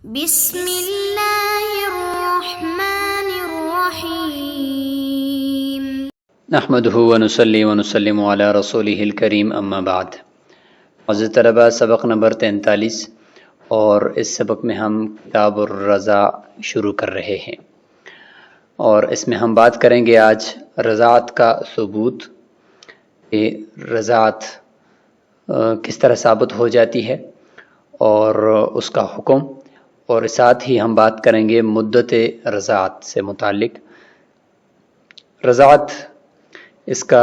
بسم اللہ الرحمن الرحیم نحمده ونصلي ونسلم على رسوله الکریم اما بعد۔ معزز طلباء، سبق نمبر 43 اور اس سبق میں ہم کتاب الرضاع شروع کر رہے ہیں، اور اس میں ہم بات کریں گے آج رضاعت کا ثبوت، کہ رضاعت کس طرح ثابت ہو جاتی ہے اور اس کا حکم، اور ساتھ ہی ہم بات کریں گے مدت رضاعت سے متعلق۔ رضاعت، اس کا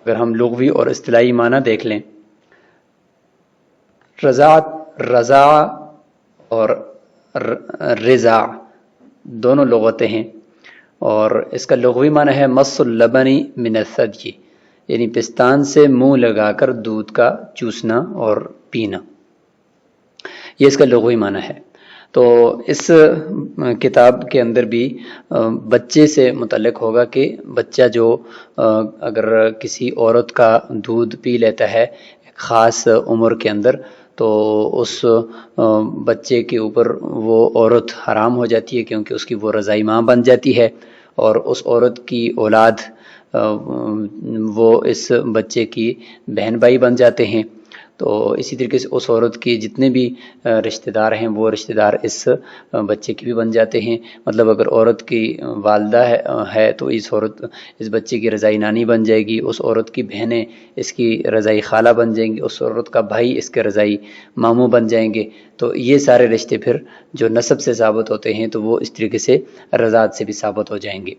اگر ہم لغوی اور اصطلاحی معنی دیکھ لیں، رضاعت، رضاع اور رضاع دونوں لغتیں ہیں، اور اس کا لغوی معنی ہے مس اللبنی من الثدی، یعنی پستان سے منہ لگا کر دودھ کا چوسنا اور پینا، یہ اس کا لغوی معنی ہے۔ تو اس کتاب کے اندر بھی بچے سے متعلق ہوگا کہ بچہ جو اگر کسی عورت کا دودھ پی لیتا ہے ایک خاص عمر کے اندر، تو اس بچے کے اوپر وہ عورت حرام ہو جاتی ہے، کیونکہ اس کی وہ رضاعی ماں بن جاتی ہے، اور اس عورت کی اولاد وہ اس بچے کی بہن بھائی بن جاتے ہیں۔ تو اسی طریقے سے اس عورت کی جتنے بھی رشتہ دار ہیں وہ رشتہ دار اس بچے کی بھی بن جاتے ہیں۔ مطلب اگر عورت کی والدہ ہے تو اس بچے کی رضاعی نانی بن جائے گی، اس عورت کی بہنیں اس کی رضاعی خالہ بن جائیں گی، اس عورت کا بھائی اس کے رضاعی ماموں بن جائیں گے۔ تو یہ سارے رشتے پھر جو نسب سے ثابت ہوتے ہیں تو وہ اس طریقے سے رضاعت سے بھی ثابت ہو جائیں گے۔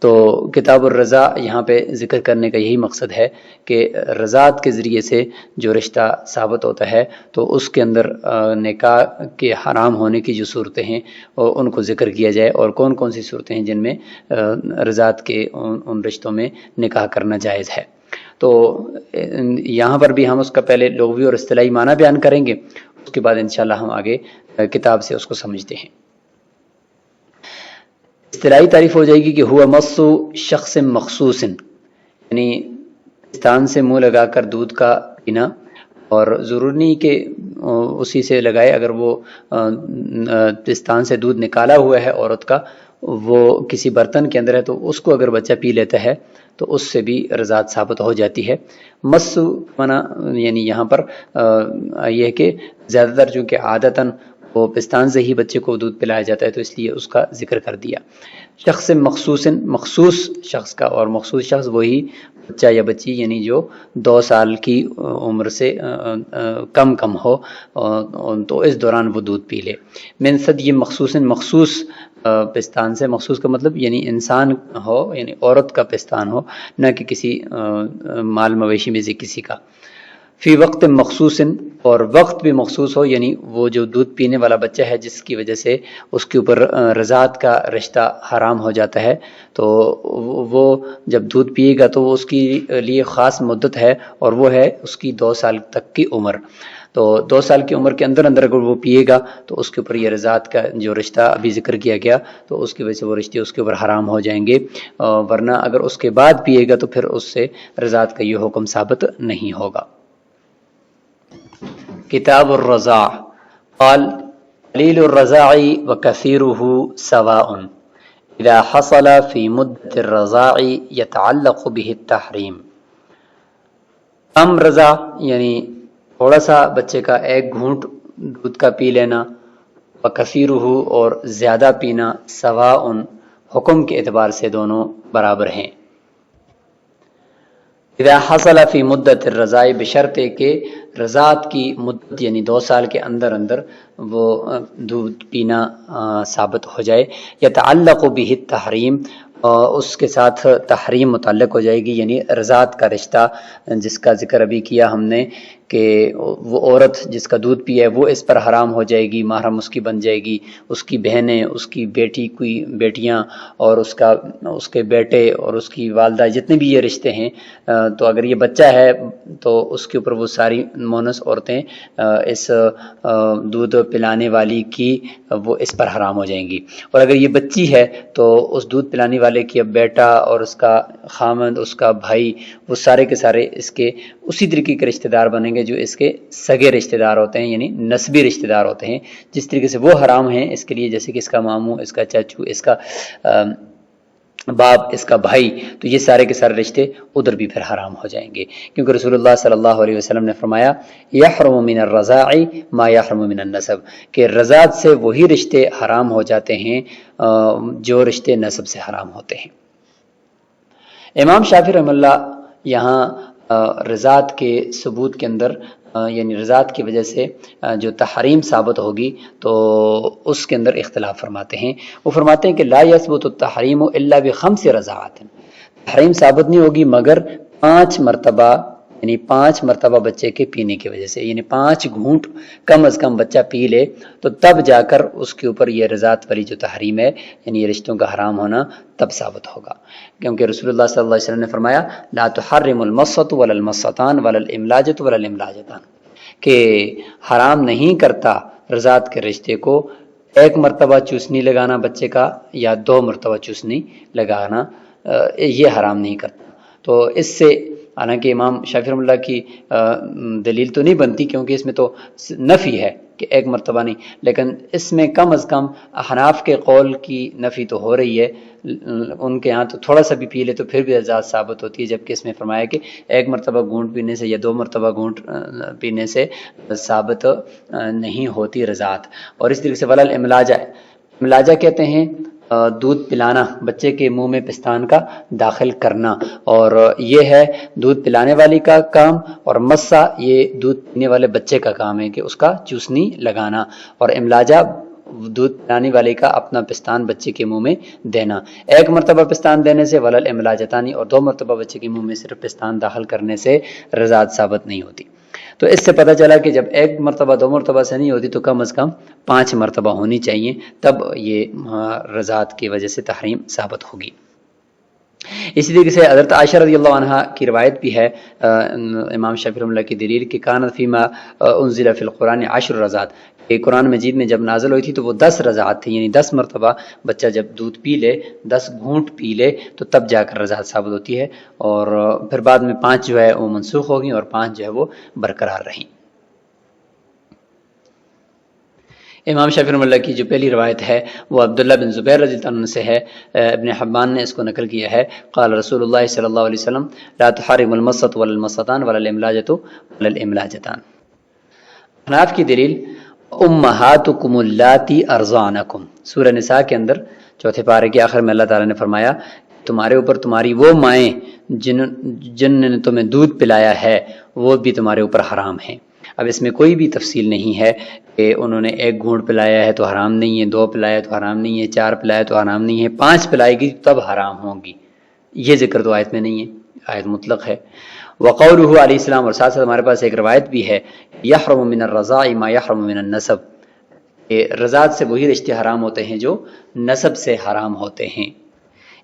تو کتاب الرضاع یہاں پہ ذکر کرنے کا یہی مقصد ہے کہ رضاعت کے ذریعے سے جو رشتہ ثابت ہوتا ہے تو اس کے اندر نکاح کے حرام ہونے کی جو صورتیں ہیں ان کو ذکر کیا جائے، اور کون کون سی صورتیں ہیں جن میں رضاعت کے ان رشتوں میں نکاح کرنا جائز ہے۔ تو یہاں پر بھی ہم اس کا پہلے لغوی اور اصطلاحی معنی بیان کریں گے، اس کے بعد انشاءاللہ ہم آگے کتاب سے اس کو سمجھتے ہیں۔ اصطلاحی تعریف ہو جائے گی کہ ہوا مس شخص مخصوص، یعنی پستان سے منہ لگا کر دودھ کا پینا، اور ضروری نہیں کہ اسی سے لگائے، اگر وہ پستان سے دودھ نکالا ہوا ہے عورت کا، وہ کسی برتن کے اندر ہے، تو اس کو اگر بچہ پی لیتا ہے تو اس سے بھی رضاعت ثابت ہو جاتی ہے۔ مس منع، یعنی یہاں پر یہ ہے کہ زیادہ تر چونکہ عادتاً وہ پستان سے ہی بچے کو دودھ پلایا جاتا ہے تو اس لیے اس کا ذکر کر دیا۔ شخص مخصوص، مخصوص شخص کا، اور مخصوص شخص وہی بچہ یا بچی یعنی جو 2 سال کی عمر سے کم ہو، تو اس دوران وہ دودھ پی لے۔ من ثدی مخصوص، مخصوص پستان سے، مخصوص کا مطلب یعنی انسان ہو، یعنی عورت کا پستان ہو، نہ کہ کسی مال مویشی میں سے کسی کا۔ فی وقت مخصوص، اور وقت بھی مخصوص ہو، یعنی وہ جو دودھ پینے والا بچہ ہے جس کی وجہ سے اس کے اوپر رضاعت کا رشتہ حرام ہو جاتا ہے، تو وہ جب دودھ پیے گا تو اس کی لیے خاص مدت ہے، اور وہ ہے اس کی 2 سال تک کی عمر۔ تو 2 سال کی عمر کے اندر اگر وہ پیے گا تو اس کے اوپر یہ رضاعت کا جو رشتہ ابھی ذکر کیا گیا تو اس کی وجہ سے وہ رشتے اس کے اوپر حرام ہو جائیں گے، ورنہ اگر اس کے بعد پیے گا تو پھر اس سے رضاعت کا یہ حکم ثابت نہیں ہوگا۔ کتاب الرضاع قال قلیل الرضاع وکثیرہ سواء اذا حصل فی مدت الرضاع یتعلق به التحریم۔ کم رضاع یعنی تھوڑا سا بچے کا ایک گھونٹ دودھ کا پی لینا، وکثیرہ اور زیادہ پینا، سواء حکم کے اعتبار سے دونوں برابر ہیں۔ اذا حصل فی مدت الرضاع، بشرط کہ رضاعت کی مدت یعنی 2 سال کے اندر وہ دودھ پینا ثابت ہو جائے، یتعلق به التحریم، اس کے ساتھ تحریم متعلق ہو جائے گی، یعنی رضاعت کا رشتہ جس کا ذکر ابھی کیا ہم نے کہ وہ عورت جس کا دودھ پیا ہے وہ اس پر حرام ہو جائے گی، محرم اس کی بن جائے گی، اس کی بہنیں، اس کی بیٹیاں، اور اس کے بیٹے اور اس کی والدہ، جتنے بھی یہ رشتے ہیں، تو اگر یہ بچہ ہے تو اس کے اوپر وہ ساری مونس عورتیں اس دودھ پلانے والی کی وہ اس پر حرام ہو جائیں گی، اور اگر یہ بچی ہے تو اس دودھ پلانے والے کی اب بیٹا اور اس کا خامند، اس کا بھائی، وہ سارے کے سارے اس کے اسی طریقے کے رشتہ دار بنیں گے جو اس کے سگے رشتہ دار ہوتے ہیں، یعنی نسبی رشتہ دار ہوتے ہیں، جس طریقے سے وہ حرام ہیں اس کے لیے، جیسے کہ اس کا ماموں، اس کا چاچو، اس کا باپ، اس کا بھائی، تو یہ سارے کے سارے رشتے ادھر بھی پھر حرام ہو جائیں گے، کیونکہ رسول اللہ صلی اللہ علیہ وسلم نے فرمایا یحرم من الرضاع ما یحرم من النسب، کہ رضاعت سے وہی رشتے حرام ہو جاتے ہیں جو رشتے نسب سے حرام ہوتے ہیں۔ امام شافعی رحمہ اللہ یہاں رضاعت کے ثبوت کے اندر یعنی رضاعت کی وجہ سے جو تحریم ثابت ہوگی تو اس کے اندر اختلاف فرماتے ہیں۔ وہ فرماتے ہیں کہ لا یثبت التحریم الا بخمس رضاعات، تحریم ثابت نہیں ہوگی مگر 5 مرتبہ، یعنی 5 مرتبہ بچے کے پینے کی وجہ سے، یعنی 5 گھونٹ کم از کم بچہ پی لے تو تب جا کر اس کے اوپر یہ رضاعت والی جو تحریم ہے، یعنی یہ رشتوں کا حرام ہونا تب ثابت ہوگا، کیونکہ رسول اللہ صلی اللہ علیہ وسلم نے فرمایا لا تحرم المصۃ ولا المصتان ولا الاملاجۃ ولا الاملاجتان، کہ حرام نہیں کرتا رضاعت کے رشتے کو 1 مرتبہ چوسنی لگانا بچے کا یا 2 مرتبہ چوسنی لگانا، یہ حرام نہیں کرتا۔ تو اس سے حالانکہ امام شافعی رحمہ اللہ کی دلیل تو نہیں بنتی، کیونکہ اس میں تو نفی ہے کہ 1 مرتبہ نہیں، لیکن اس میں کم از کم احناف کے قول کی نفی تو ہو رہی ہے، ان کے ہاں تو تھوڑا سا بھی پی لے تو پھر بھی رضاعت ثابت ہوتی ہے، جبکہ اس میں فرمایا کہ 1 مرتبہ گھونٹ پینے سے یا 2 مرتبہ گھونٹ پینے سے ثابت نہیں ہوتی رضاعت۔ اور اس طریقے سے ولا الاملاجہ، املاجہ کہتے ہیں دودھ پلانا، بچے کے منہ میں پستان کا داخل کرنا، اور یہ ہے دودھ پلانے والی کا کام، اور مسا یہ دودھ پینے والے بچے کا کام ہے کہ اس کا چوسنی لگانا، اور املاجہ دودھ پلانے والے کا اپنا پستان بچے کے منہ میں دینا۔ 1 مرتبہ پستان دینے سے ولا الاملاجتانی، اور 2 مرتبہ بچے کے منہ میں صرف پستان داخل کرنے سے رضاعت ثابت نہیں ہوتی۔ تو اس سے پتہ چلا کہ جب 1 مرتبہ 2 مرتبہ سے نہیں ہوتی تو کم از کم 5 مرتبہ ہونی چاہیے، تب یہ رضاعت کی وجہ سے تحریم ثابت ہوگی۔ اسی طریقے سے حضرت عائشہ رضی اللہ عنہا کی روایت بھی ہے امام شافعی رحمہ اللہ کی دلیل کہ کانت فیما انزل فی القرآن 10 رضاعات، کہ قرآن مجید میں جب نازل ہوئی تھی تو وہ 10 رضاعت تھی، یعنی 10 مرتبہ بچہ جب دودھ پی لے، 10 گھونٹ پی لے تو تب جا کر رضاعت ثابت ہوتی ہے، اور پھر بعد میں 5 جو ہے وہ منسوخ ہو گئیں اور 5 جو ہے وہ برقرار رہیں۔ امام شافعی رحمہ اللہ کی جو پہلی روایت ہے وہ عبداللہ بن زبیر رضی اللہ عنہ سے ہے، ابن حبان نے اس کو نقل کیا ہے، قال رسول اللہ صلی اللہ علیہ وسلم لا تحرم المصۃ ولا المصتان ولا الاملاجۃ ولا الاملاجتان۔ حناف کی دلیل امہاتکم اللاتی ارضعنکم، سورہ نساء کے اندر 4 پارے کے آخر میں اللہ تعالیٰ نے فرمایا تمہارے اوپر تمہاری وہ مائیں جن نے تمہیں دودھ پلایا ہے وہ بھی تمہارے اوپر حرام ہیں۔ اب اس میں کوئی بھی تفصیل نہیں ہے کہ انہوں نے 1 گھونٹ پلایا ہے تو حرام نہیں ہے، 2 پلایا تو حرام نہیں ہے، 4 پلایا تو حرام نہیں ہے، 5 پلائے گی تب حرام ہوگی، یہ ذکر تو آیت میں نہیں ہے، آیت مطلق ہے۔ وقولہ علیہ السلام، اور ساتھ ساتھ ہمارے پاس ایک روایت بھی ہے یحرم من الرضاع ما یحرم من النسب، کہ رضاعت سے وہی رشتے حرام ہوتے ہیں جو نسب سے حرام ہوتے ہیں۔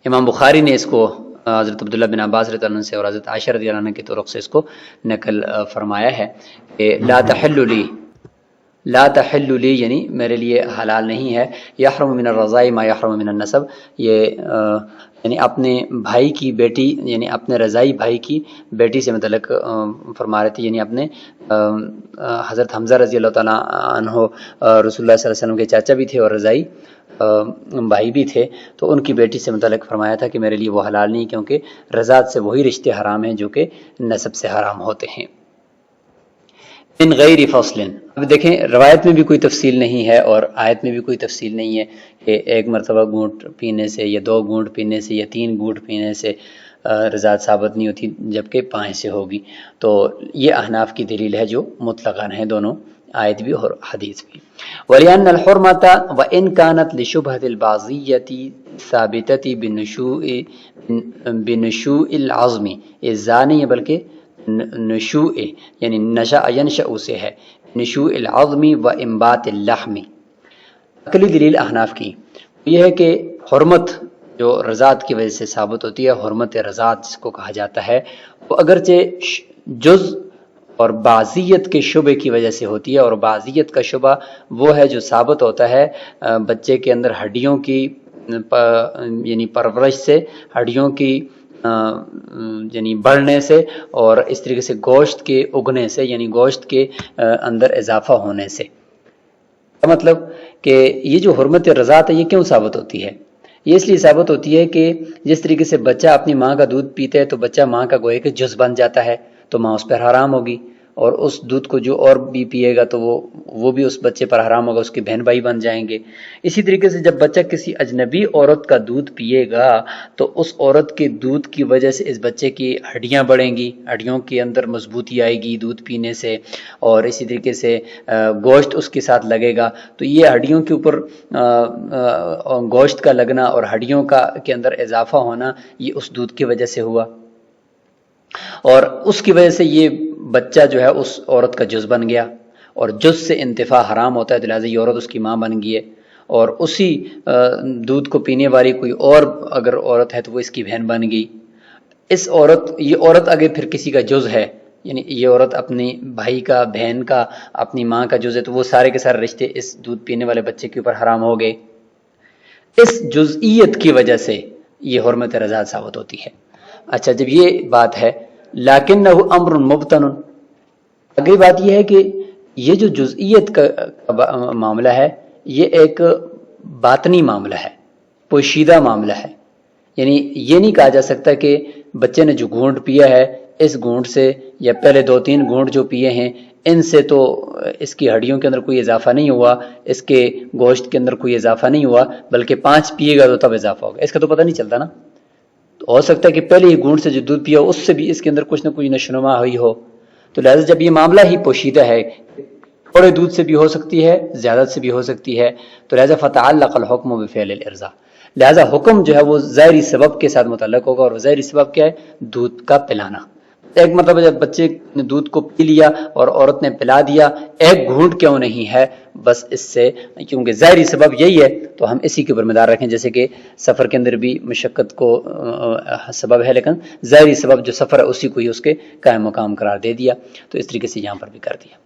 امام بخاری نے اس کو حضرت عبداللہ بن عباس رضی اللہ عنہ سے اور حضرت عائشہ رضی اللہ عنہ کے طرق سے اس کو نقل فرمایا ہے کہ لا تحل لی یعنی میرے لیے حلال نہیں ہے، یحرم من الرضاع ما یحرم من النسب، یہ یعنی اپنے بھائی کی بیٹی، یعنی اپنے رضائی بھائی کی بیٹی سے متعلق فرما رہے تھے، یعنی اپنے حضرت حمزہ رضی اللہ تعالیٰ عنہ رسول اللہ صلی اللہ علیہ وسلم کے چاچا بھی تھے اور رضائی بھائی بھی تھے، تو ان کی بیٹی سے متعلق فرمایا تھا کہ میرے لیے وہ حلال نہیں، کیونکہ رضاعت سے وہی رشتے حرام ہیں جو کہ نسب سے حرام ہوتے ہیں۔ من غیر فصل، اب دیکھیں روایت میں بھی کوئی تفصیل نہیں ہے اور آیت میں بھی کوئی تفصیل نہیں ہے کہ 1 مرتبہ گھونٹ پینے سے یا 2 گھونٹ پینے سے یا 3 گھونٹ پینے سے رضاعت ثابت نہیں ہوتی، جبکہ 5 سے ہوگی۔ تو یہ احناف کی دلیل ہے جو مطلقاً ہے، دونوں آیت بھی اور حدیث بھی۔ وَلِأَنَّ الْحُرْمَةَ وَإِنْ كَانَتْ لِشُبْهَةِ الْبَعْضِيَّةِ ثَابِتَةِ بِنُشُوءِ الْعَظْمِ، یہ نہیں ہے بلکہ نشوء یعنی نشأ ینشأ سے ہے، نشوء العظم و انبات اللحم۔ عقلی دلیل احناف کی یہ ہے کہ حرمت جو رضاعت کی وجہ سے ثابت ہوتی ہے، حرمت رضاعت جس کو کہا جاتا ہے، وہ اگرچہ جز اور بعضیت کے شبے کی وجہ سے ہوتی ہے، اور بعضیت کا شبہ وہ ہے جو ثابت ہوتا ہے بچے کے اندر ہڈیوں کی یعنی پرورش سے، ہڈیوں کی یعنی بڑھنے سے، اور اس طریقے سے گوشت کے اگنے سے، یعنی گوشت کے اندر اضافہ ہونے سے۔ مطلب کہ یہ جو حرمت رضاعت ہے یہ کیوں ثابت ہوتی ہے؟ یہ اس لیے ثابت ہوتی ہے کہ جس طریقے سے بچہ اپنی ماں کا دودھ پیتا ہے تو بچہ ماں کا گویا کہ جز بن جاتا ہے، تو ماں اس پر حرام ہوگی، اور اس دودھ کو جو اور بھی پیے گا تو وہ بھی اس بچے پر حرام ہوگا، اس کے بہن بھائی بن جائیں گے۔ اسی طریقے سے جب بچہ کسی اجنبی عورت کا دودھ پیے گا تو اس عورت کے دودھ کی وجہ سے اس بچے کی ہڈیاں بڑھیں گی، ہڈیوں کے اندر مضبوطی آئے گی دودھ پینے سے، اور اسی طریقے سے گوشت اس کے ساتھ لگے گا، تو یہ ہڈیوں کے اوپر گوشت کا لگنا اور ہڈیوں کے اندر اضافہ ہونا یہ اس دودھ کی وجہ سے ہوا، اور اس کی وجہ سے یہ بچہ جو ہے اس عورت کا جز بن گیا، اور جز سے انتفاع حرام ہوتا ہے، تو لہٰذا یہ عورت اس کی ماں بن گئی ہے، اور اسی دودھ کو پینے والی کوئی اور اگر عورت ہے تو وہ اس کی بہن بن گئی۔ یہ عورت اگر پھر کسی کا جز ہے، یعنی یہ عورت اپنی بھائی کا، بہن کا، اپنی ماں کا جز ہے، تو وہ سارے کے سارے رشتے اس دودھ پینے والے بچے کے اوپر حرام ہو گئے۔ اس جزئیت کی وجہ سے یہ حرمت رضاعت ثابت ہوتی ہے۔ اچھا، جب یہ بات ہے، لیکنہ امر مبتن، اگلی بات یہ ہے کہ یہ جو جزئیت کا معاملہ ہے یہ ایک باطنی معاملہ ہے، پوشیدہ معاملہ ہے، یعنی یہ نہیں کہا جا سکتا کہ بچے نے جو گھونٹ پیا ہے اس گھونٹ سے، یا پہلے 2-3 گھونٹ جو پیے ہیں ان سے تو اس کی ہڈیوں کے اندر کوئی اضافہ نہیں ہوا، اس کے گوشت کے اندر کوئی اضافہ نہیں ہوا، بلکہ 5 پیے گا تو تب اضافہ ہوگا، اس کا تو پتہ نہیں چلتا نا۔ تو ہو سکتا ہے کہ پہلے ہی گھونٹ سے جو دودھ پیا اس سے بھی اس کے اندر کچھ نہ کچھ نشوونما ہوئی ہو، تو لہٰذا جب یہ معاملہ ہی پوشیدہ ہے، تھوڑے دودھ سے بھی ہو سکتی ہے، زیادہ سے بھی ہو سکتی ہے، تو لہٰذا فتعلق الحکم بفعل الارضاء، لہٰذا حکم جو ہے وہ ظاہری سبب کے ساتھ متعلق ہوگا، اور ظاہری سبب کیا ہے؟ دودھ کا پلانا۔ ایک مطلب جب بچے نے دودھ کو پی لیا اور عورت نے پلا دیا، ایک گھونٹ کیوں نہیں ہے، بس اس سے، کیونکہ ظاہری سبب یہی ہے تو ہم اسی کے اوپر مدار رکھیں، جیسے کہ سفر کے اندر بھی مشقت کو سبب ہے، لیکن ظاہری سبب جو سفر ہے اسی کو ہی اس کے قائم مقام قرار دے دیا، تو اس طریقے سے یہاں پر بھی کر دیا۔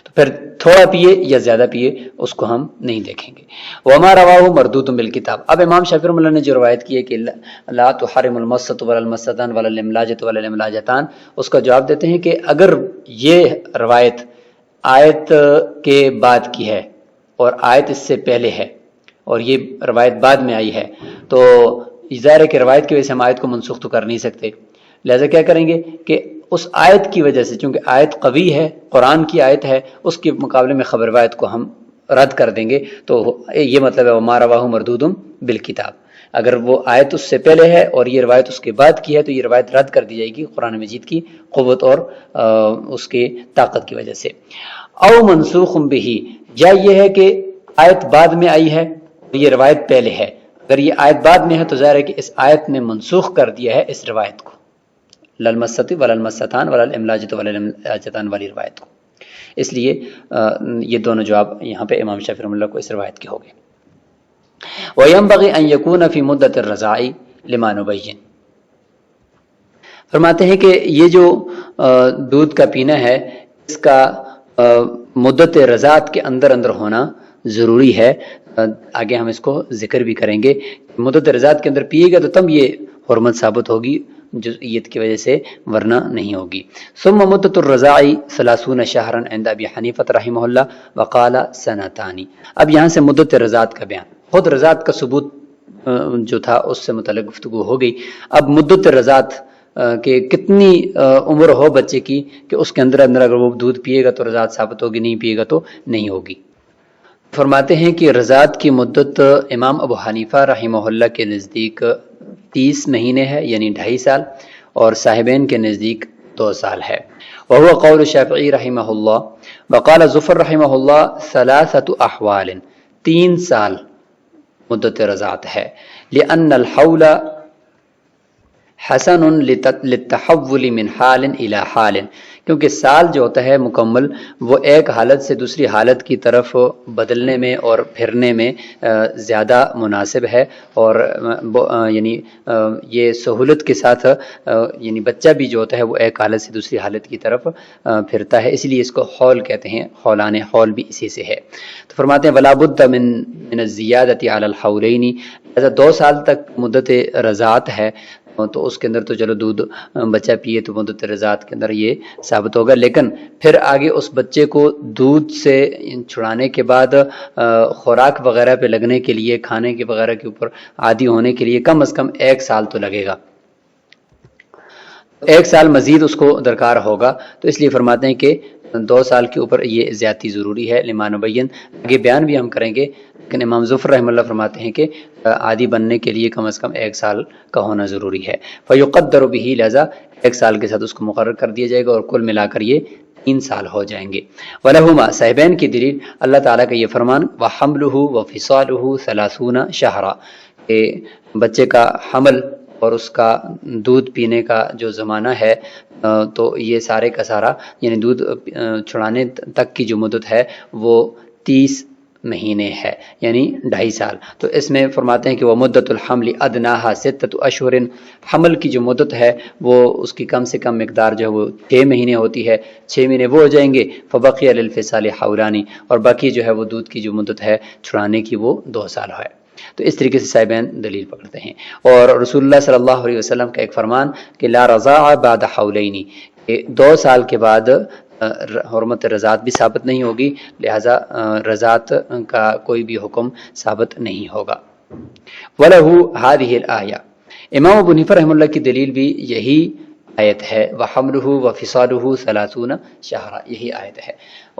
تو پھر تھوڑا پیے یا زیادہ پیے اس کو ہم نہیں دیکھیں گے۔ وما رواہ مردود بالکتاب، اب امام شافعی رحمۃ اللہ نے جو روایت کی ہے کہ لا تحرم المسۃ ولا المستان ولا الاملاجۃ ولا الاملاجتان، اس کا جواب دیتے ہیں کہ اگر یہ روایت آیت کے بعد کی ہے اور آیت اس سے پہلے ہے اور یہ روایت بعد میں آئی ہے، تو ظاہر ہے کہ روایت کی وجہ سے ہم آیت کو منسوخ تو کر نہیں سکتے، لہذا کیا کریں گے کہ اس آیت کی وجہ سے، چونکہ آیت قوی ہے، قرآن کی آیت ہے، اس کے مقابلے میں خبر روایت کو ہم رد کر دیں گے، تو یہ مطلب ہے وما رواہ مردود بالکتاب، اگر وہ آیت اس سے پہلے ہے اور یہ روایت اس کے بعد کی ہے تو یہ روایت رد کر دی جائے گی قرآن مجید کی قوت اور اس کی طاقت کی وجہ سے۔ او منسوخ بہ، یا یہ ہے کہ آیت بعد میں آئی ہے یہ روایت پہلے ہے، اگر یہ آیت بعد میں ہے تو ظاہر ہے کہ اس آیت نے منسوخ کر دیا ہے اس روایت کو، للمسۃ ولا المستان ولا الاملاجۃ ولا الاملاجتان والی روایت کو، اس لیے یہ دونوں جواب یہاں پہ امام شافعی رحمۃ اللہ کو اس روایت کے ہو گئے۔ وَيَنبَغِي أَن يَكُونَ فِي مُدَّةِ الرَّضَاعِ لِمَا نُبَيِّنُ، فرماتے ہیں کہ یہ جو دودھ کا پینا ہے اس کا مدت رضاعت کے اندر اندر ہونا ضروری ہے، آگے ہم اس کو ذکر بھی کریں گے، مدت رضاعت کے اندر پیے گا تو تب یہ حرمت ثابت ہوگی جزئیت کی وجہ سے، ورنہ نہیں ہوگی۔ ثم مدت الرضاع 30 شہرا عند ابی حنیفہ رحمہ اللہ وقال سنتان، اب یہاں سے مدت رضاعت کا بیان، خود رضاعت کا ثبوت جو تھا اس سے متعلق گفتگو ہو گئی، اب مدت رضاعت کہ کتنی عمر ہو بچے کی کہ اس کے اندر اگر وہ دودھ پیے گا تو رضاعت ثابت ہوگی، نہیں پیے گا تو نہیں ہوگی۔ فرماتے ہیں کہ رضاعت کی مدت امام ابو حنیفہ رحمہ اللہ کے نزدیک 30 مہینے ہے، یعنی 2.5 سال، اور صاحبین کے نزدیک 2 سال ہے۔ وهو قول الشافعی رحمہ اللہ وقال ظفر رحمہ اللہ 3 احوال، 3 سال مدت رضاعت ہے، لأن الحول حسن للتحول من حال الی حال، کیونکہ سال جو ہوتا ہے مکمل وہ ایک حالت سے دوسری حالت کی طرف بدلنے میں اور پھرنے میں زیادہ مناسب ہے، اور یعنی یہ سہولت کے ساتھ یعنی بچہ بھی جو ہوتا ہے وہ ایک حالت سے دوسری حالت کی طرف پھرتا ہے، اس لیے اس کو حول کہتے ہیں، حولان حول بھی اسی سے ہے۔ تو فرماتے ہیں ولا بد من الزیادۃ علی الحولین، 2 سال تک مدت رضاعت ہے تو اس کے اندر تو چلو دودھ بچہ پیے تو مدت رضاعت کے اندر یہ ثابت ہوگا، لیکن پھر آگے اس بچے کو دودھ سے چھڑانے کے بعد خوراک وغیرہ پہ لگنے کے لیے، کھانے کے وغیرہ کے اوپر عادی ہونے کے لیے کم از کم 1 سال تو لگے گا، 1 سال مزید اس کو درکار ہوگا، تو اس لیے فرماتے ہیں کہ 2 سال کے اوپر یہ زیادتی ضروری ہے، لما نبین، آگے بیان بھی ہم کریں گے، لیکن امام ظفر رحمہ اللہ فرماتے ہیں کہ عادی بننے کے لیے کم از کم 1 سال کا ہونا ضروری ہے، فیقدر بہ، لہذا 1 سال کے ساتھ اس کو مقرر کر دیا جائے گا اور کل ملا کر یہ 3 سال ہو جائیں گے۔ وَلَهُمَا، صاحبین کی دلیل اللہ تعالیٰ کا یہ فرمان، وَحَمْلُهُ وَفِصَالُهُ 30 شہرا، کہ بچے کا حمل اور اس کا دودھ پینے کا جو زمانہ ہے تو یہ سارے کا سارا یعنی دودھ چھڑانے تک کی جو مدت ہے وہ 30 مہینے ہے، یعنی 2.5 سال۔ تو اس میں فرماتے ہیں کہ وہ مدت الحمل ادناہا 6 اشہر، حمل کی جو مدت ہے وہ اس کی کم سے کم مقدار جو ہے وہ 6 مہینے ہوتی ہے، 6 مہینے وہ ہو جائیں گے، فبقی للفصال حولانی، اور باقی جو ہے وہ دودھ کی جو مدت ہے چھڑانے کی وہ 2 سال ہے۔ تو اس طریقے سے صاحبین دلیل پکڑتے ہیں، اور رسول اللہ صلی اللہ علیہ وسلم کا ایک فرمان کہ لا رضاع بعد حولین، کہ 2 سال کے بعد حرمت رضاعت بھی ثابت نہیں ہوگی، لہذا رضاعت کا کوئی بھی حکم ثابت نہیں ہوگا۔ وَلَهُ هَذِهِ الْآيَةُ، امام ابو حنیفہ رحمہ اللہ کی دلیل بھی یہی آیت ہے، وَحَمْلُهُ وَفِصَالُهُ 30 شہرا، یہی آیت ہے،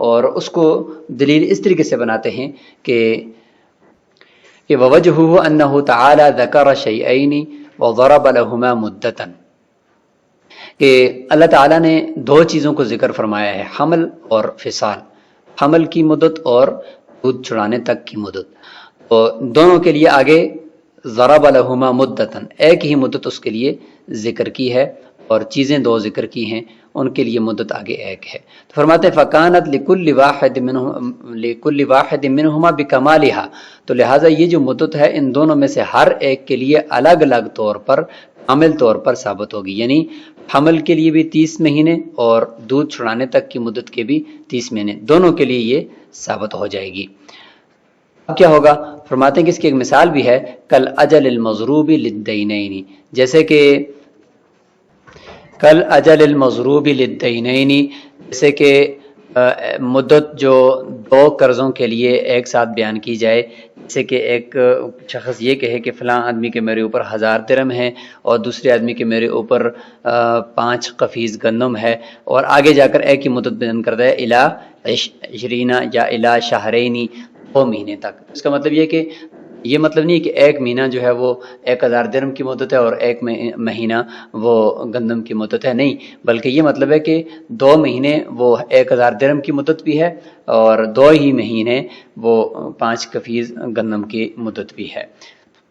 اور اس کو دلیل اس طریقے سے بناتے ہیں کہ وَوَجْهُهُ أَنَّهُ تَعَالَى ذَكَرَ شَيْئَيْنِ وَضَرَبَ لَهُمَا مُدَّةً، کہ اللہ تعالیٰ نے 2 چیزوں کو ذکر فرمایا ہے، حمل اور فصال، حمل کی مدت اور دودھ چھڑانے تک کی مدت، تو دونوں کے لیے آگے ضرب لہما مدتن، ایک ہی مدت اس کے لیے ذکر کی ہے، اور چیزیں 2 ذکر کی ہیں، ان کے لیے مدت آگے ایک ہے۔ تو فرماتے ہیں فَكَانَتْ لِكُلِّ وَاحِدٍ مِّنْهُمَا بِكَمَالِهَا، تو لہٰذا یہ جو مدت ہے ان دونوں میں سے ہر ایک کے لیے الگ الگ طور پر، کامل طور پر ثابت ہوگی، یعنی حمل کے لیے بھی 30 مہینے اور دودھ چھڑانے تک کی مدت کے بھی 30 مہینے، دونوں کے لیے یہ ثابت ہو جائے گی۔ اب کیا ہوگا؟ فرماتے ہیں کہ اس کی ایک مثال بھی ہے، کل اجل المضروب للدینین، جیسے کہ کل اجل المضروب للدینین، جیسے کہ مدت جو 2 قرضوں کے لیے ایک ساتھ بیان کی جائے، جیسے کہ ایک شخص یہ کہے کہ فلاں آدمی کے میرے اوپر 1000 درہم ہے اور دوسرے آدمی کے میرے اوپر 5 قفیز گندم ہے، اور آگے جا کر ایک ہی مدت بیان کرتا ہے الی 20 یا الی شہرین، 2 مہینے تک۔ اس کا مطلب یہ کہ یہ مطلب نہیں ہے کہ ایک مہینہ جو ہے وہ 1000 درہم کی مدت ہے اور ایک مہینہ وہ گندم کی مدت ہے، نہیں، بلکہ یہ مطلب ہے کہ 2 مہینے وہ 1000 درہم کی مدت بھی ہے اور 2 ہی مہینے وہ 5 قفیز گندم کی مدت بھی ہے،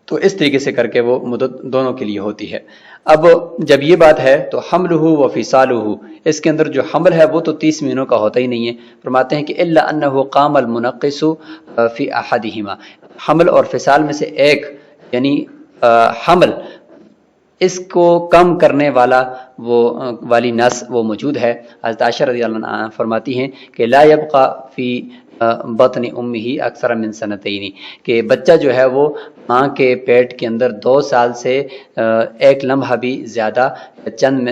تو اس طریقے سے کر کے وہ مدت دونوں کے لیے ہوتی ہے۔ اب جب یہ بات ہے تو حملہ و فصالہ، اس کے اندر جو حمل ہے وہ تو 30 مہینوں کا ہوتا ہی نہیں ہے، فرماتے ہیں کہ الا انہ قام المنقص فی احدہما، حمل اور فصال میں سے ایک یعنی حمل، اس کو کم کرنے والی نص وہ موجود ہے۔ حضرت عائشہ رضی اللہ عنہا فرماتی ہیں کہ لا یبقى فی بطن امہ اکثر من سنتین، کہ بچہ جو ہے وہ ماں کے پیٹ کے اندر 2 سال سے ایک لمحہ بھی زیادہ، چند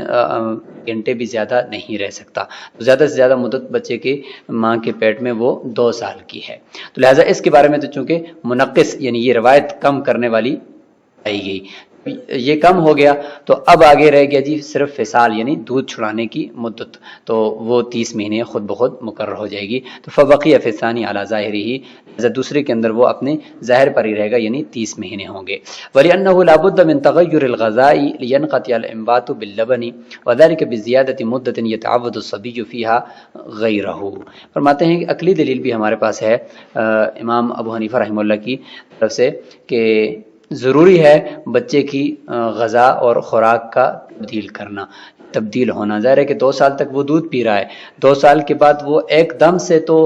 گھنٹے بھی زیادہ نہیں رہ سکتا، زیادہ سے زیادہ مدت بچے کے ماں کے پیٹ میں وہ 2 سال کی ہے، تو لہٰذا اس کے بارے میں تو چونکہ منقص یعنی یہ روایت کم کرنے والی آئی گئی، یہ کم ہو گیا تو اب آگے رہ گیا جی صرف فصال یعنی دودھ چھڑانے کی مدت، تو وہ 30 مہینے خود بخود مقرر ہو جائے گی، تو فبقی فی الثانی علی ظاہرہ، لہذا دوسرے کے اندر وہ اپنے ظاہر پر ہی رہے گا یعنی 30 مہینے ہوں گے۔ وَلِأَنَّهُ لَا بُدَّ مِن تَغَيُّرِ الْغَذَاءِ لِيَنْقَطِعَ الْإِنْبَاتُ بِاللَّبَنِ وَذَلِكَ بِزِيَادَةِ مُدَّةٍ يَتَعَوَّدُ الصَّبِيُّ فِيهَا غَيْرَهُ، فرماتے ہیں کہ عقلی دلیل بھی ہمارے پاس ہے امام ابو حنیفہ رحمہ اللہ کی طرف سے کہ ضروری ہے بچے کی غذا اور خوراک کا تبدیل ہونا۔ ظاہر ہے کہ 2 سال تک وہ دودھ پی رہا ہے، 2 سال کے بعد وہ ایک دم سے تو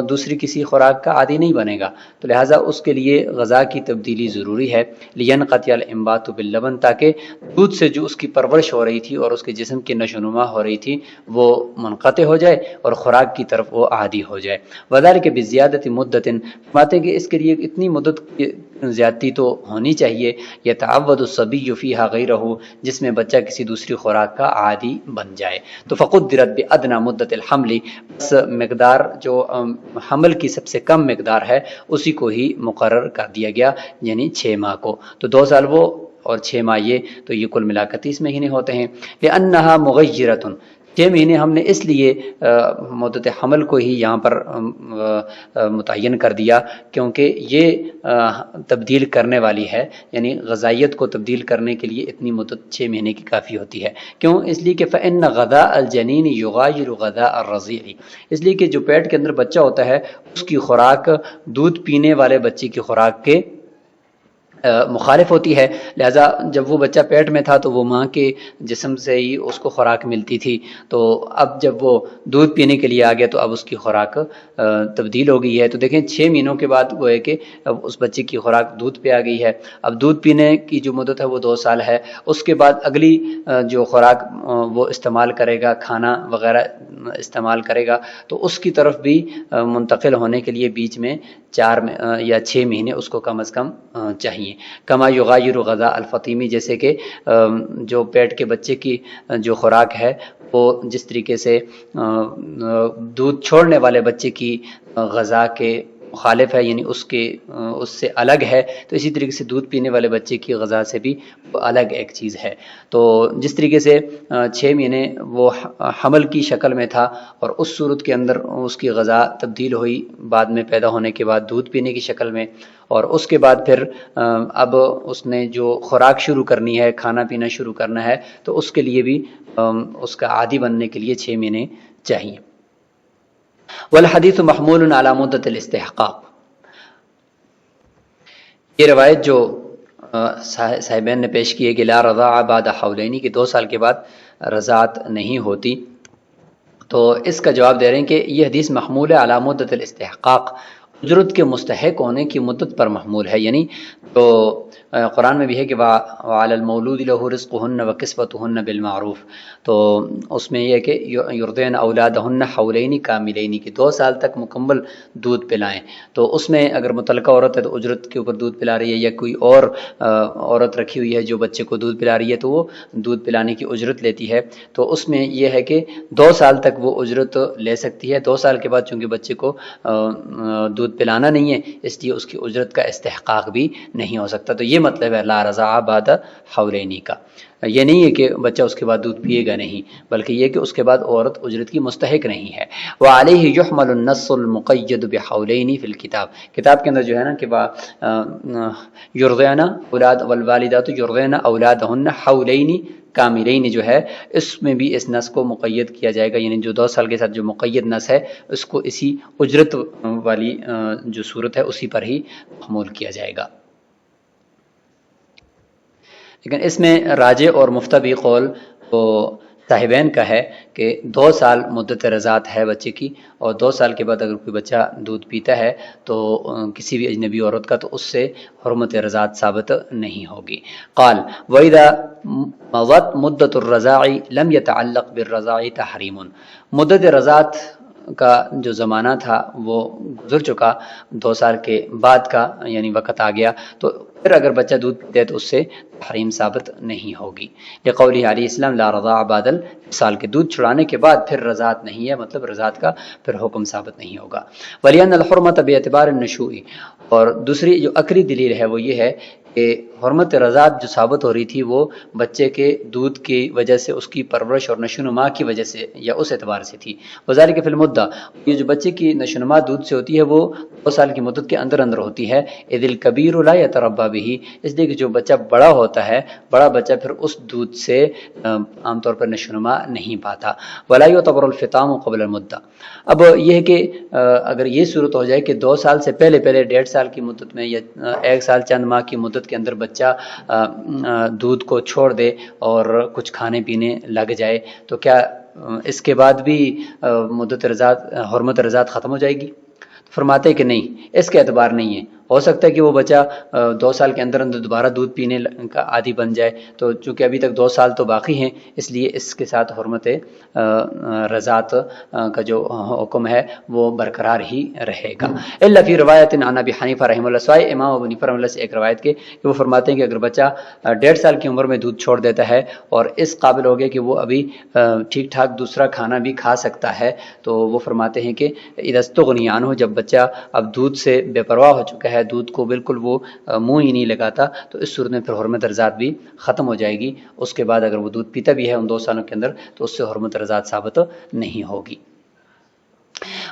دوسری کسی خوراک کا عادی نہیں بنے گا، تو لہٰذا اس کے لیے غذا کی تبدیلی ضروری ہے۔ لینقطع الانبات باللبن، تاکہ دودھ سے جو اس کی پرورش ہو رہی تھی اور اس کے جسم کی نشو و نما ہو رہی تھی وہ منقطع ہو جائے اور خوراک کی طرف وہ عادی ہو جائے۔ وذالک بزیادۃ مدۃ، فرماتے ہیں کہ اس کے لیے اتنی مدت زیادتی تو ہونی چاہیے، یتعود الصبی فیہا غیرہ، جس میں بچہ کسی دوسری خوراک کا عادی بن جائے۔ تو فقدرت بادنی مدت الحمل، بس مقدار جو حمل کی سب سے کم مقدار ہے اسی کو ہی مقرر کر دیا گیا، یعنی 6 ماہ کو۔ تو 2 سال وہ اور 6 ماہ یہ، تو یہ کل ملا کر 30 مہینے ہوتے ہیں۔ لأنہا مغیرۃ، 6 مہینے ہم نے اس لیے مدت حمل کو ہی یہاں پر متعین کر دیا کیونکہ یہ تبدیل کرنے والی ہے، یعنی غذائیت کو تبدیل کرنے کے لیے اتنی مدت 6 مہینے کی کافی ہوتی ہے۔ کیوں؟ اس لیے کہ فإن غذاء الجنین یغایر غذاء الرضیع، اس لیے کہ جو پیٹ کے اندر بچہ ہوتا ہے اس کی خوراک دودھ پینے والے بچے کی خوراک کے مخالف ہوتی ہے، لہذا جب وہ بچہ پیٹ میں تھا تو وہ ماں کے جسم سے ہی اس کو خوراک ملتی تھی، تو اب جب وہ دودھ پینے کے لیے آ گیا تو اب اس کی خوراک تبدیل ہو گئی ہے۔ تو دیکھیں 6 مہینوں کے بعد وہ ہے کہ اب اس بچے کی خوراک دودھ پہ آ گئی ہے، اب دودھ پینے کی جو مدت ہے وہ 2 سال ہے، اس کے بعد اگلی جو خوراک وہ استعمال کرے گا، کھانا وغیرہ استعمال کرے گا، تو اس کی طرف بھی منتقل ہونے کے لیے بیچ میں 4 یا 6 مہینے اس کو کم از کم چاہیے۔ کما یغایر غذاء الفطیمی، جیسے کہ جو پیٹ کے بچے کی جو خوراک ہے وہ جس طریقے سے دودھ چھوڑنے والے بچے کی غذا کے مخالف ہے، یعنی اس سے الگ ہے، تو اسی طریقے سے دودھ پینے والے بچے کی غذا سے بھی الگ ایک چیز ہے۔ تو جس طریقے سے 6 مہینے وہ حمل کی شکل میں تھا اور اس صورت کے اندر اس کی غذا تبدیل ہوئی بعد میں پیدا ہونے کے بعد دودھ پینے کی شکل میں، اور اس کے بعد پھر اب اس نے جو خوراک شروع کرنی ہے، کھانا پینا شروع کرنا ہے، تو اس کے لیے بھی اس کا عادی بننے کے لیے 6 مہینے چاہیے۔ والحدیث محمول علی مدت الاستحقاق، یہ روایت جو صاحبین نے پیش کی ہے کہ لا رضاع بعد حولین، کہ 2 سال کے بعد رضاعت نہیں ہوتی، تو اس کا جواب دے رہے ہیں کہ یہ حدیث محمول ہے علی مدت الاستحقاق، اجرت کے مستحق ہونے کی مدت پر محمول ہے، یعنی تو قرآن میں بھی ہے کہ وعلی المولود لہ رزقہن وکسوتہن بالمعروف، تو اس میں یہ ہے کہ یرضعن اولادہن حولین کاملین، کہ 2 سال تک مکمل دودھ پلائیں۔ تو اس میں اگر متعلقہ عورت ہے تو اجرت کے اوپر دودھ پلا رہی ہے، یا کوئی اور عورت رکھی ہوئی ہے جو بچے کو دودھ پلا رہی ہے تو وہ دودھ پلانے کی اجرت لیتی ہے، تو اس میں یہ ہے کہ 2 سال تک وہ اجرت لے سکتی ہے۔ 2 سال کے بعد چونکہ بچے کو دودھ پلانا نہیں ہے اس لیے اس کی اجرت کا استحقاق بھی نہیں ہو سکتا۔ تو یہ مطلب ہے لا رضاع بعد حولین کا، یہ نہیں ہے کہ بچہ اس کے بعد دودھ پیے گا نہیں، بلکہ یہ کہ اس کے بعد عورت اجرت کی مستحق نہیں ہے۔ وعلیہ یحمل النص المقید بحولین فی الکتاب، کتاب کے اندر جو ہے نا کہ یرضعن اولاد والوالدات یرضعن اولادہن حولین کاملین، جو ہے اس میں بھی اس نص کو مقید کیا جائے گا، یعنی جو 2 سال کے ساتھ جو مقید نص ہے اس کو اسی اجرت والی جو صورت ہے اسی پر ہی محمول کیا جائے گا۔ لیکن اس میں راجع اور مفتبی قول تو صاحبین کا ہے کہ 2 سال مدت رضاعت ہے بچے کی، اور 2 سال کے بعد اگر کوئی بچہ دودھ پیتا ہے تو کسی بھی اجنبی عورت کا، تو اس سے حرمت رضاعت ثابت نہیں ہوگی۔ قال وَإِذَا مضت مدت الرضاع لم يتعلق بالرضاع تحریم، مدت رضاعت کا جو زمانہ تھا وہ گزر چکا، 2 سال کے بعد کا یعنی وقت آ گیا، تو پھر اگر بچہ دودھ پیتے تو اس سے تحریم ثابت نہیں ہوگی۔ لقولہ علیہ السلام لا رضاع بعد الوصال، کے دودھ چھڑانے کے بعد پھر رضاعت نہیں ہے، مطلب رضاعت کا پھر حکم ثابت نہیں ہوگا۔ وَلِأَنَّ الْحُرْمَةَ بِاعْتِبَارِ النُّشُوءِ، اور دوسری جو عقلی دلیل ہے وہ یہ ہے کہ حرمت رضاعت جو ثابت ہو رہی تھی وہ بچے کے دودھ کی وجہ سے، اس کی پرورش اور نشو و نما کی وجہ سے یا اس اعتبار سے تھی۔ وذالک فی المدہ، یہ جو بچے کی نشو و نما دودھ سے ہوتی ہے وہ 2 سال کی مدت کے اندر اندر ہوتی ہے۔ اذ الکبیر لا یتربی بہ، اس لیے کہ جو بچہ بڑا ہوتا ہے، بڑا بچہ پھر اس دودھ سے عام طور پر نشو و نما نہیں پاتا۔ ولا یعتبر الفطام قبل المدہ، اب یہ ہے کہ اگر یہ صورت ہو جائے کہ 2 سال سے پہلے 1.5 سال کی مدت میں یا 1 سال چند ماہ کی مدت کے اندر بچہ دودھ کو چھوڑ دے اور کچھ کھانے پینے لگ جائے، تو کیا اس کے بعد بھی مدت رضاعت حرمت رضاعت ختم ہو جائے گی؟ فرماتے کہ نہیں، اس کے اعتبار نہیں ہے۔ ہو سکتا ہے کہ وہ بچہ 2 سال کے اندر اندر دوبارہ دودھ پینے کا عادی بن جائے، تو چونکہ ابھی تک 2 سال تو باقی ہیں، اس لیے اس کے ساتھ حرمت رضاعت کا جو حکم ہے وہ برقرار ہی رہے گا۔ الا فی روایت عن ابی حنیفہ رحمہ اللہ، سوائے امام ابو حنیفہ رحمہ اللہ سے ایک روایت کے کہ وہ فرماتے ہیں کہ اگر بچہ 1.5 سال کی عمر میں دودھ چھوڑ دیتا ہے اور اس قابل ہو گیا کہ وہ ابھی ٹھیک ٹھاک دوسرا کھانا بھی کھا سکتا ہے، تو وہ فرماتے ہیں کہ اذا استغنی عنہ، جب بچہ اب دودھ سے بے پرواہ ہو چکا ہے، دودھ کو بالکل وہ منہ ہی نہیں لگاتا، تو اس صورت میں پھر حرمت رضاعت بھی ختم ہو جائے گی۔ اس کے بعد اگر وہ دودھ پیتا بھی ہے ان 2 سالوں کے اندر تو اس سے حرمت رضاعت ثابت نہیں ہوگی۔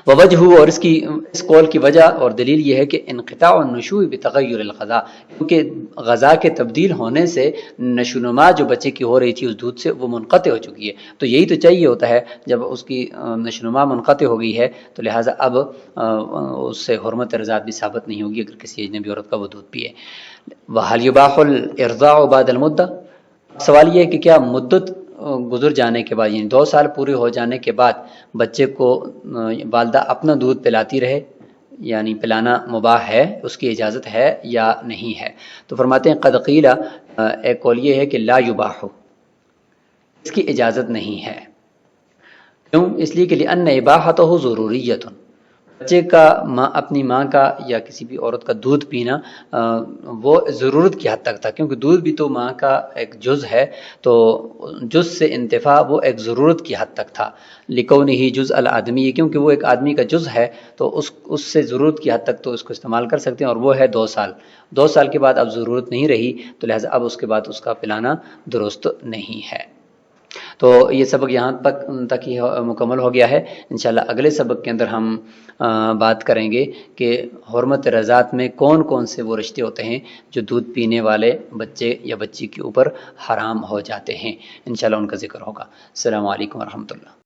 ووجہ، اور اس قول کی وجہ اور دلیل یہ ہے کہ انقطاع النشوء بتغیر الغذاء، کیونکہ غذا کے تبدیل ہونے سے نشو و نما جو بچے کی ہو رہی تھی اس دودھ سے وہ منقطع ہو چکی ہے، تو یہی تو چاہیے ہوتا ہے جب اس کی نشو و نما منقطع ہو گئی ہے، تو لہٰذا اب اس سے حرمت رضاعت بھی ثابت نہیں ہوگی اگر کسی اجنبی عورت کا وہ دودھ پیے۔ وَهَلْ يُبَاحُ الْإِرْضَاعُ بَعْدَ الْمُدَّةِ، سوال یہ ہے کہ کیا مدت گزر جانے کے بعد، یعنی 2 سال پورے ہو جانے کے بعد بچے کو والدہ اپنا دودھ پلاتی رہے، یعنی پلانا مباح ہے، اس کی اجازت ہے یا نہیں ہے؟ تو فرماتے ہیں قد قیل، ایک قول یہ ہے کہ لا یباح، اس کی اجازت نہیں ہے۔ کیوں؟ اس لیے کہ لأن اباحتہ ضروریۃ، بچے کا اپنی ماں کا یا کسی بھی عورت کا دودھ پینا وہ ضرورت کی حد تک تھا، کیونکہ دودھ بھی تو ماں کا ایک جز ہے، تو جز سے انتفاع وہ ایک ضرورت کی حد تک تھا۔ لکونہ جزء الآدمی، کیونکہ وہ ایک آدمی کا جز ہے تو اس سے ضرورت کی حد تک تو اس کو استعمال کر سکتے ہیں، اور وہ ہے 2 سال۔ 2 سال کے بعد اب ضرورت نہیں رہی، تو لہٰذا اب اس کے بعد اس کا پلانا درست نہیں ہے۔ تو یہ سبق یہاں تک ہی مکمل ہو گیا ہے۔ انشاءاللہ اگلے سبق کے اندر ہم بات کریں گے کہ حرمت رضاعت میں کون کون سے وہ رشتے ہوتے ہیں جو دودھ پینے والے بچے یا بچی کے اوپر حرام ہو جاتے ہیں، انشاءاللہ ان کا ذکر ہوگا۔ السلام علیکم ورحمۃ اللہ۔